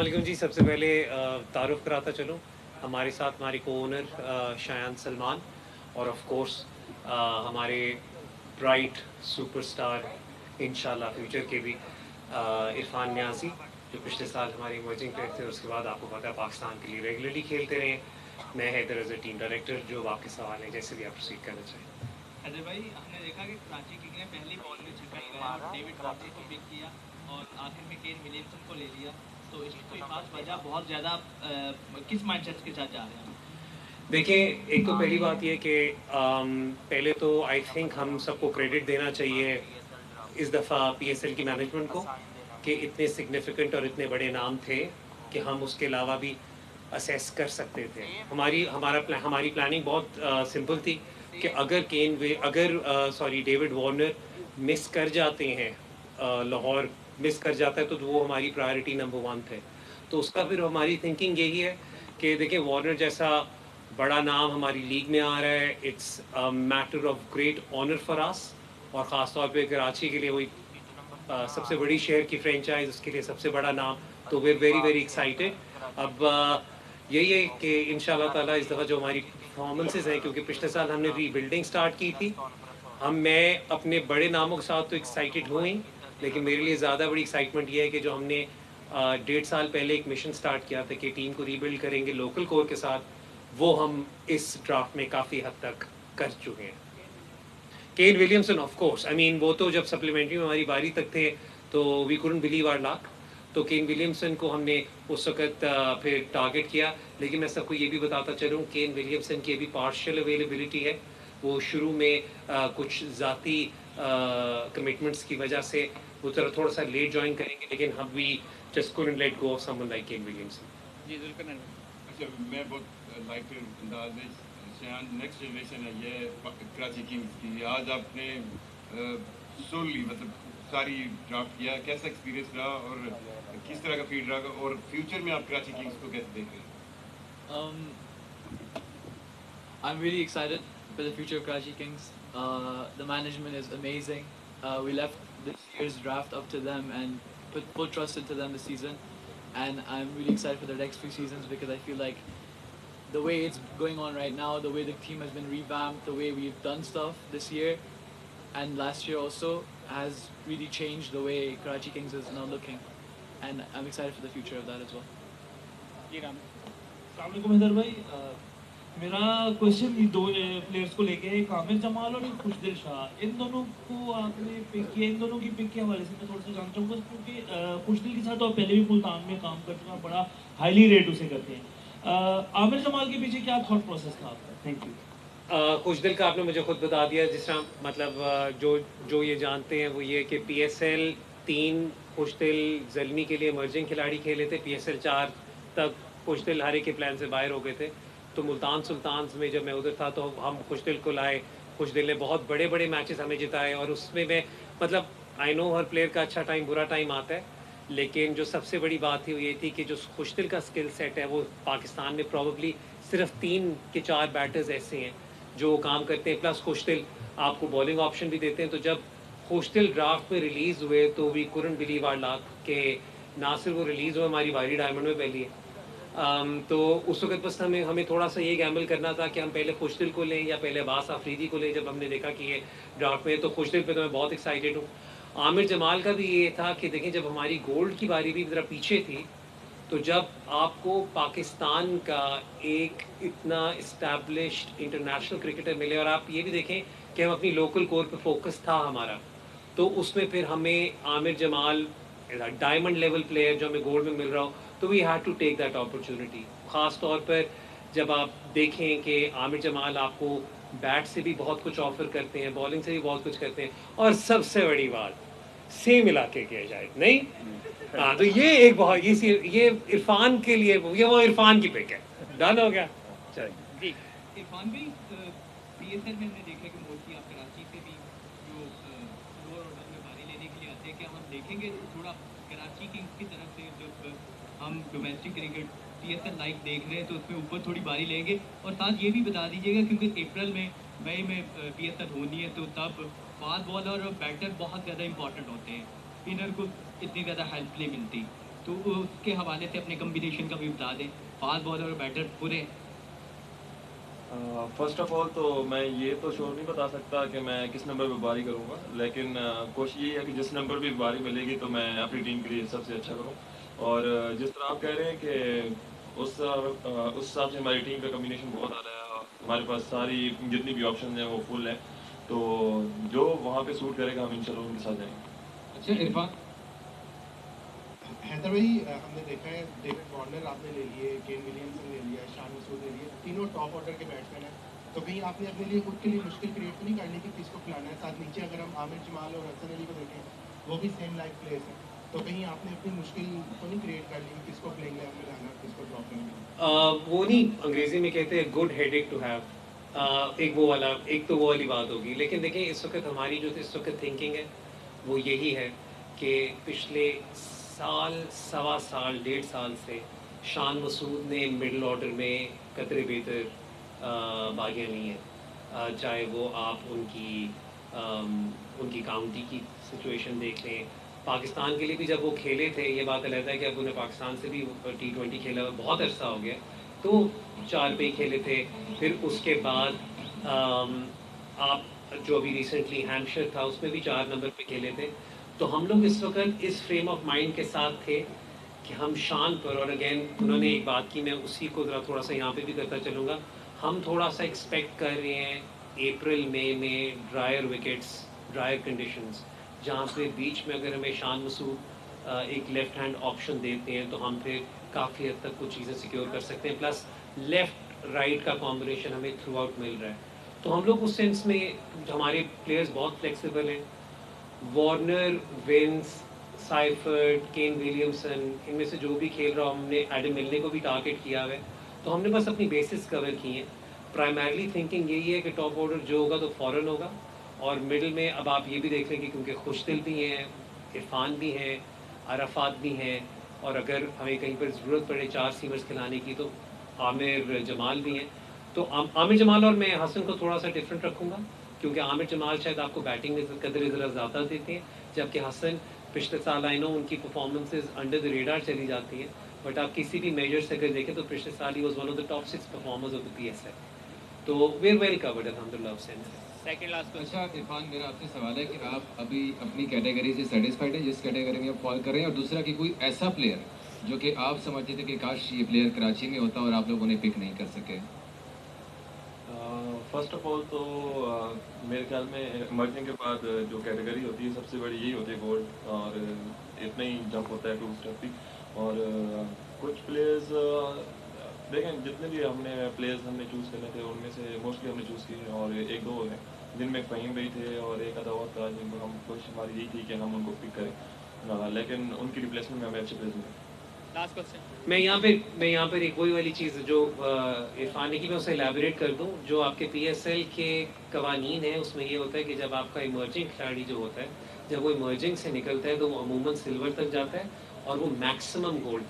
अस्सलाम जी। सबसे पहले तारुफ कराता चलूँ, हमारे साथ हमारे को ओनर शायान सलमान और ऑफ कोर्स हमारे ब्राइट सुपरस्टार इंशाल्लाह फ्यूचर के भी इरफान न्याजी, जो पिछले साल हमारे इमर्जिंग प्लेयर थे। उसके बाद आपको पता है पाकिस्तान के लिए रेगुलरली खेलते रहे। मैं Haider as a team director. जो आपके सवाल हैं जैसे भी आप प्रोसीड करना चाहें। हैदर भाई, हमने देखा कि कराची किंग ने पहली बॉल में छक्का लगाया और डेविड वार्नर को पिक किया और आखिर में केन विलियमसन को ले लिया। तो इसकी कोई खास वजह, बहुत ज़्यादा किस माइंडसेट के साथ जा रहे हैं? देखिए, एक तो पहली बात यह कि पहले तो आई थिंक हम सबको क्रेडिट देना चाहिए इस दफ़ा पीएसएल की मैनेजमेंट को कि इतने सिग्निफिकेंट और इतने बड़े नाम थे कि हम उसके अलावा भी असेस कर सकते थे। हमारी प्लानिंग बहुत सिंपल थी कि अगर डेविड वार्नर मिस कर जाते हैं, लाहौर मिस कर जाता है, तो वो हमारी प्रायोरिटी नंबर 1 थे। तो उसका फिर हमारी थिंकिंग यही है कि देखिए, वार्नर जैसा बड़ा नाम हमारी लीग में आ रहा है। It's a matter of great honour for us, और ख़ास तौर पे कराची के लिए वही सबसे बड़ी शहर की फ्रेंचाइज, उसके लिए सबसे बड़ा नाम। तो we are very very excited. अब यही है कि इंशाल्लाह ताला इस दफ़ा जो हमारी परफॉर्मेंसेज हैं, क्योंकि पिछले साल हमने रीबिल्डिंग स्टार्ट की थी, मैं अपने बड़े नामों के साथ तो एक्साइटेड हूँ ही, लेकिन मेरे लिए ज़्यादा बड़ी एक्साइटमेंट ये है कि जो हमने 1.5 साल पहले एक मिशन स्टार्ट किया था कि टीम को रीबिल्ड करेंगे लोकल कोर के साथ, वो हम इस ड्राफ्ट में काफ़ी हद तक कर चुके हैं। Kane Williamson of course, I mean वो तो जब सप्लीमेंट्री में हमारी बारी तक थे तो we couldn't believe our luck. तो केन विलियमसन को हमने उस वक्त फिर टारगेट किया। लेकिन मैं सबको ये भी बताता चलूँ, केन विलियमसन की अभी पार्शियल अवेलेबिलिटी है। वो शुरू में कुछ ज़ाती कमिटमेंट्स की वजह से वो थोड़ा सा लेट ज्वाइन करेंगे, लेकिन हम भी just couldn't let go of someone like Ken Williamson. जी जुल्फिकार। अच्छा, मैं बहुत लाइट अंदाज में शायद नेक्स्ट जनरेशन है ये कराची किंग्स की। आज आपने सोली मतलब सारी ड्राफ्ट किया, कैसा एक्सपीरियंस रहा और किस तरह का फीड रहा, और फ्यूचर में आप कराची किंग्स को कैसे देख रहे हैं? I'm really excited for the future of Karachi Kings. The management is amazing. We left this year's draft up to them and put full trust into them this season. And I'm really excited for the next few seasons because I feel like the way it's going on right now, the way the team has been revamped, the way we've done stuff this year and last year also has really changed the way Karachi Kings is now looking. And I'm excited for the future of that as well. जी राम। अस्सलाम वालेकुम हैदर भाई, मेरा question दो players को लेके है, एक आमिर जमाल और एक खुशदिल शाह। इन दोनों को आपने पिक किया, इन दोनों की पिक के हवाले से मैं थोड़ा सा जानना चाहूँगा, क्योंकि खुशदिल के साथ तो आप पहले भी मुल्तान में काम कर चुका, बड़ा हाईली रेट उसे करते हैं। आमिर जमाल के पीछे क्या थॉट प्रोसेस था आपका? Thank you. खुशदिल का आपने मुझे खुद बता दिया। जिस तरह मतलब जो ये जानते हैं वो ये कि PSL 3 खुशदिल ज़ल्मी के लिए इमर्जिंग खिलाड़ी खेले थे। PSL 4 तक खुशदिल हर एक के प्लान से बाहर हो गए थे। तो मुल्तान सुल्तान्स में जब मैं उधर था तो हम खुशदिल को लाए। खुशदिल ने बहुत बड़े बड़े मैचेस हमें जिताए, और उसमें मैं मतलब आई नो हर प्लेयर का अच्छा टाइम बुरा टाइम आता है, लेकिन जो सबसे बड़ी बात थी वो ये थी कि जो खुशदिल का स्किल सेट है वो पाकिस्तान में प्रॉबली सिर्फ 3 के 4 बैटर्स ऐसे हैं जो काम करते हैं। प्लस खुशदिल आपको बॉलिंग ऑप्शन भी देते हैं। तो जब खुशदिल ड्राफ्ट में रिलीज़ हुए तो we couldn't believe our luck के ना सिर्फ वो रिलीज़ हुए, हमारी बारी डायमंड में पहली है। तो उस वक्त बस हमें थोड़ा सा ये गैम्बल करना था कि हम पहले खुशदिल को लें या पहले अब्बास आफरीदी को लें। जब हमने देखा कि ये ड्राफ्ट में, तो खुशदिल पे तो मैं बहुत एक्साइटेड हूँ। आमिर जमाल का भी ये था कि देखें, जब हमारी गोल्ड की बारी भी ज़रा पीछे थी, तो जब आपको पाकिस्तान का एक इतना इस्टेब्लिश्ड इंटरनेशनल क्रिकेटर मिले, और आप ये भी देखें कि हम अपनी लोकल कोर पे फोकस था हमारा, तो उसमें फिर हमें Aamir Jamal diamond level player जो हमें गोल्ड में मिल रहा हो, तो we had to take that opportunity. ख़ास तौर पर जब आप देखें कि आमिर जमाल आपको बैट से भी बहुत कुछ ऑफर करते हैं, बॉलिंग से भी बहुत कुछ करते हैं, और सबसे बड़ी बात सेम इलाके के शायद नहीं। हाँ, तो ये एक बहुत ये इरफान के लिए वो इरफान की पिक है। डन हो गया। चलिए जी इरफान भाई, PSL में हमने देखा कि मोस्टली आप कराची से भी जो लोअर ऑर्डर में बारी लेने के लिए आते हैं, क्या हम देखेंगे थोड़ा कराची किंग्स की तरफ से जब हम डोमेस्टिक क्रिकेट PSL लाइव देख रहे हैं तो उसमें ऊपर थोड़ी बारी लेंगे? और साथ ये भी बता दीजिएगा, क्योंकि अप्रैल में मई में PSL होनी है, तो तब फास्ट बॉलर और बैटर बहुत ज़्यादा इंपॉर्टेंट होते हैं, स्पिनर को इतनी ज़्यादा हेल्प नहीं मिलती। तो उसके हवाले से अपने कम्बिनेशन का भी बता दें, फास्ट बॉलर और बैटर पूरे। फर्स्ट ऑफ ऑल तो मैं ये तो श्योर नहीं बता सकता कि मैं किस नंबर पर बारी करूँगा, लेकिन कोशिश ये है कि जिस नंबर भी बारी मिलेगी तो मैं अपनी टीम के लिए सबसे अच्छा करूँ। और जिस तरह आप कह रहे हैं कि उस हिसाब से हमारी टीम का कम्बिनेशन बहुत आ रहा है, हमारे पास सारी जितनी भी ऑप्शन हैं वो फुल हैं, तो जो वहाँ पे सूट करेगा हम इंशाल्लाह उनके साथ जाएंगे। अच्छा इरफान, हैदर भाई, हमने देखा है डेविड वार्नर आपने ले लिए, केन विलियमसन ले लिया, शान मसूद ले लिए, तीनों टॉप ऑर्डर के बैट्समैन हैं। तो कहीं आपने अपने लिए खुद के लिए मुश्किल क्रिएट तो नहीं करनी कि किसको खिलाना है? साथ नीचे अगर हम आमिर जमाल और हसन अली को देखें, वो भी सेम लाइक प्लेयर्स हैं, तो कहीं आपने अपनी मुश्किल तो नहीं क्रिएट कर ली कि किसको प्लेइंग इलेवन में लाना, किसको ड्रॉप करना? वो नहीं, अंग्रेजी में कहते हैं गुड हेडेक टू हैव। एक तो वो वाली बात होगी, लेकिन देखिए इस वक्त हमारी जो इस वक्त थिंकिंग है वो यही है कि पिछले साल, सवा साल, 1.5 साल से शान मसूद ने मिडिल ऑर्डर में कतरे बेहतर बागियाँ ली हैं। चाहे वो आप उनकी काउंटी की सिचुएशन देख लें, पाकिस्तान के लिए भी जब वो खेले थे, ये बात अलग है कि अब उन्हें पाकिस्तान से भी T20 खेला हुआ बहुत अरसा हो गया, तो 4 पे ही खेले थे। फिर उसके बाद आप जो अभी रिसेंटली हैम्पशायर था उसमें भी 4 नंबर पे खेले थे। तो हम लोग इस वक्त इस फ्रेम ऑफ माइंड के साथ थे कि हम शान पर, और अगेन उन्होंने एक बात की, मैं उसी को थोड़ा सा यहाँ पे भी करता चलूँगा, हम थोड़ा सा एक्सपेक्ट कर रहे हैं अप्रैल मई में ड्रायर विकेट्स, ड्रायर कंडीशंस, जहाँ पे बीच में अगर हमें शान मसूद एक लेफ़्ट हैंड ऑप्शन देते हैं तो हम फिर काफ़ी हद तक कुछ चीज़ें सिक्योर कर सकते हैं। प्लस लेफ़्ट राइट का कॉम्बिनेशन हमें थ्रू आउट मिल रहा है, तो हम लोग उस सेंस में हमारे प्लेयर्स बहुत फ्लेक्सिबल हैं। Warner, Vince, Seifert, Kane Williamson, इनमें से जो भी खेल रहा, हमने एडम मिलने को भी टारगेट किया हुआ है, तो हमने बस अपनी बेसिस कवर की हैं। प्राइमरली थिंकिंग यही है कि टॉप ऑर्डर जो होगा तो फ़ौरन होगा, और मिडिल में अब आप ये भी देख लें कि क्योंकि खुशदिल भी हैं, इरफान भी हैं, अरफात भी हैं, और अगर हमें कहीं पर ज़रूरत पड़े 4 सीमर्स खिलाने की तो आमिर जमाल भी हैं। तो आमिर जमाल और मैं हसन को थोड़ा सा डिफरेंट रखूँगा, क्योंकि आमिर जमाल शायद आपको बैटिंग में कदर ज़रा ज़्यादा देते हैं, जबकि हसन पिछले साल आई नो उनकी परफॉर्मेंसेज अंडर द रेडार चली जाती हैं, बट आप किसी भी मेजर से अगर देखें तो पिछले साल he was one of the top 6 performers of the PSL। तो वी आर वेरी कवर्ड अल्हम्दुलिल्लाह सेंस। Second last question. अच्छा इरफान, मेरा आपसे सवाल है कि आप अभी अपनी कैटेगरी से सेटिस्फाइड हैं, जिस कैटेगरी में आप फॉल कर रहे हैं, और दूसरा कि कोई ऐसा प्लेयर जो कि आप समझते थे कि काश ये प्लेयर कराची में होता और आप लोग उन्हें पिक नहीं कर सके? फर्स्ट ऑफ ऑल तो मेरे ख्याल में इमर्जिंग के बाद जो कैटेगरी होती है सबसे बड़ी यही होती है गोल्ड, और इतना ही जंप होता है 2 स्टेप भी। और कुछ प्लेयर्स देखें, जितने भी हमने चूज़ करने थे उनमें से मोस्टली हमने चूज़ किए, और 1-2 हैं जिनमें फ़हीम भाई थे और एक आधा और था जिनको हम कोशिश हमारी यही थी कि हम उनको पिक करें, लेकिन उनकी रिप्लेसमेंट में हमें अच्छे प्लेयर्स मिले। Last question. मैं यहाँ पर एक वही वाली चीज़ जो इरफान ने की, मैं उसे एलैबोरेट कर दूँ। जो आपके PSL के कवानीन है उसमें ये होता है कि जब आपका इमर्जिंग खिलाड़ी जो होता है, जब वो इमर्जिंग से निकलता है तो वो अमूमन सिल्वर तक जाता है और वो मैक्सिमम गोल्ड